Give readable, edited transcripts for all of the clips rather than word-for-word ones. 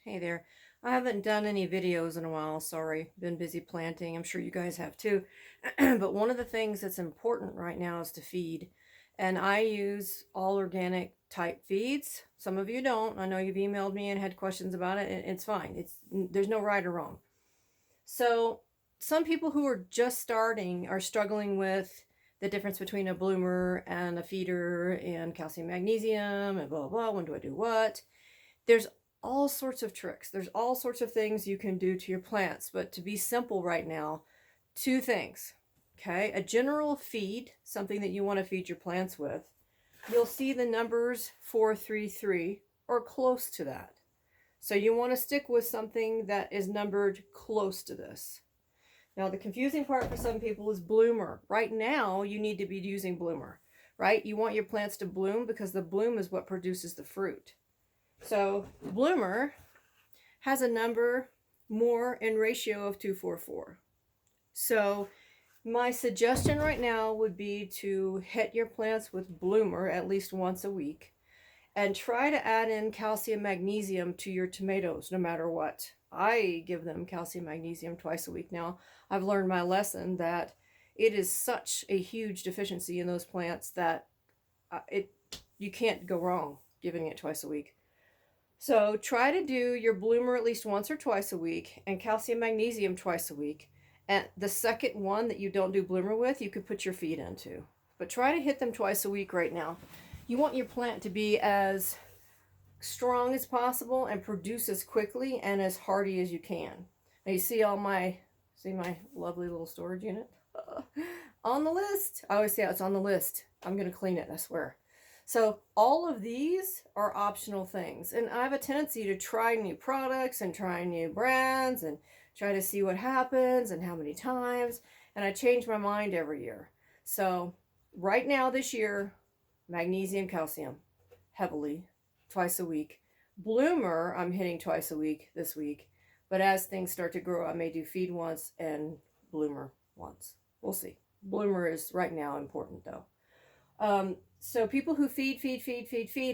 Hey there. I haven't done any videos in a while, sorry. Been busy planting. I'm sure you guys have too. But one of the things that's important right now is to feed. And I use all organic type feeds. Some of you don't. I know you've emailed me and had questions about it, and it's fine. There's no right or wrong. So, some people who are just starting are struggling with the difference between a bloomer and a feeder and calcium magnesium and blah blah. When do I do what? There's all sorts of tricks. There's all sorts of things you can do to your plants, but to be simple right now, two things. Okay, a general feed, something that you want to feed your plants with. You'll see the numbers 433 or close to that. So you want to stick with something that is numbered close to this. Now, the confusing part for some people is bloomer. Right now, you need to be using bloomer, right? You want your plants to bloom because the bloom is what produces the fruit. So bloomer has a number more in ratio of 244. So my suggestion right now would be to hit your plants with bloomer at least once a week and try to add in calcium magnesium to your tomatoes no matter what. I give them calcium magnesium twice a week now. I've learned my lesson that it is such a huge deficiency in those plants that you can't go wrong giving it twice a week. So try to do your bloomer at least once or twice a week and calcium magnesium twice a week. And the second one that you don't do bloomer with, you could put your feed into. But try to hit them twice a week right now. You want your plant to be as strong as possible and produce as quickly and as hardy as you can. Now you see my lovely little storage unit on the list. I always say it's on the list. I'm going to clean it, I swear. So all of these are optional things. And I have a tendency to try new products and try new brands and try to see what happens and how many times. And I change my mind every year. So right now this year, magnesium, calcium, heavily, twice a week. Bloomer, I'm hitting twice a week this week. But as things start to grow, I may do feed once and bloomer once. We'll see. Bloomer is right now important though. So people who feed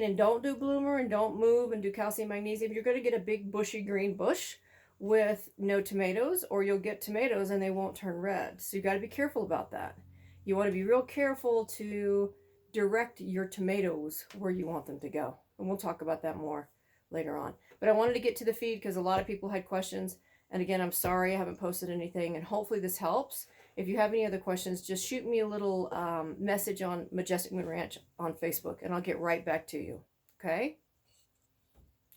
and don't do bloomer and don't move and do calcium magnesium, you're going to get a big bushy green bush with no tomatoes, or you'll get tomatoes and they won't turn red. So you got to be careful about that. You want to be real careful to direct your tomatoes where you want them to go. And we'll talk about that more later on. But I wanted to get to the feed because a lot of people had questions. And again, I'm sorry I haven't posted anything, and hopefully this helps. If you have any other questions, just shoot me a little message on Majestic Moon Ranch on Facebook, and I'll get right back to you. Okay?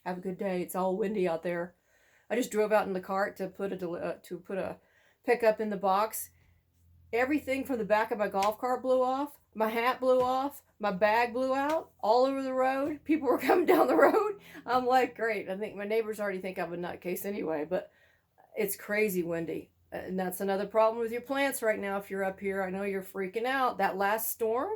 Have a good day. It's all windy out there. I just drove out in the cart to put a pickup in the box. Everything from the back of my golf cart blew off. My hat blew off. My bag blew out all over the road. People were coming down the road. I'm like, great. I think my neighbors already think I'm a nutcase anyway, but it's crazy windy. And that's another problem with your plants right now. If you're up here, I know you're freaking out. That last storm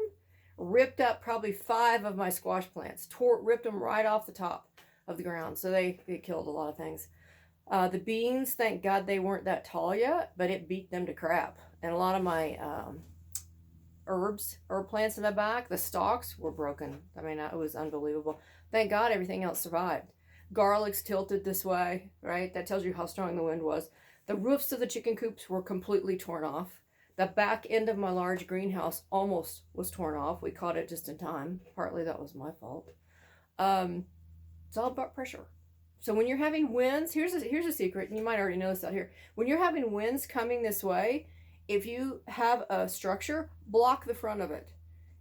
ripped up probably 5 of my squash plants, ripped them right off the top of the ground. So they killed a lot of things. The beans, thank God they weren't that tall yet, but it beat them to crap. And a lot of my herb plants in the back, the stalks were broken. I mean, it was unbelievable. Thank God everything else survived. Garlic's tilted this way, right? That tells you how strong the wind was. The roofs of the chicken coops were completely torn off. The back end of my large greenhouse almost was torn off. We caught it just in time. Partly that was my fault. It's all about pressure. So when you're having winds, here's a secret, and you might already know this out here. When you're having winds coming this way, if you have a structure, block the front of it,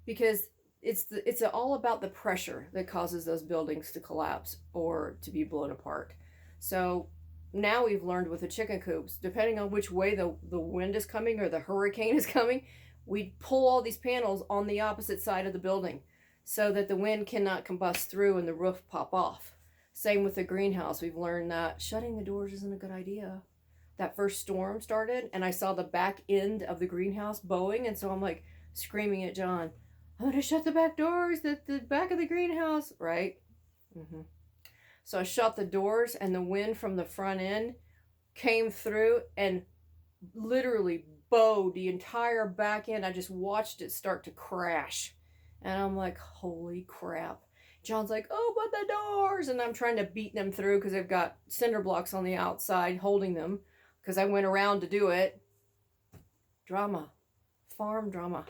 because it's all about the pressure that causes those buildings to collapse or to be blown apart. So now we've learned with the chicken coops, depending on which way the wind is coming or the hurricane is coming, we pull all these panels on the opposite side of the building so that the wind cannot combust through and the roof pop off. Same with the greenhouse. We've learned that shutting the doors isn't a good idea. That first storm started and I saw the back end of the greenhouse bowing, and so I'm like screaming at John, I'm going to shut the back doors, the back of the greenhouse, right? So I shut the doors, and the wind from the front end came through and literally bowed the entire back end. I just watched it start to crash. And I'm like, holy crap. John's like, open the doors. And I'm trying to beat them through because they've got cinder blocks on the outside holding them because I went around to do it. Drama. Farm drama.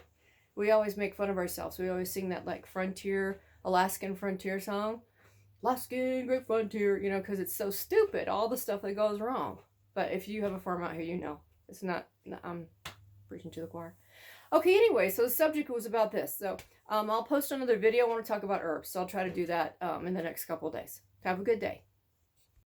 We always make fun of ourselves. We always sing that like frontier, Alaskan frontier song. Alaskan Great Frontier, you know, because it's so stupid, all the stuff that goes wrong. But if you have a farm out here, you know. It's not, I'm preaching to the choir. Okay, anyway, so the subject was about this. So I'll post another video. I want to talk about herbs, so I'll try to do that in the next couple of days. Have a good day.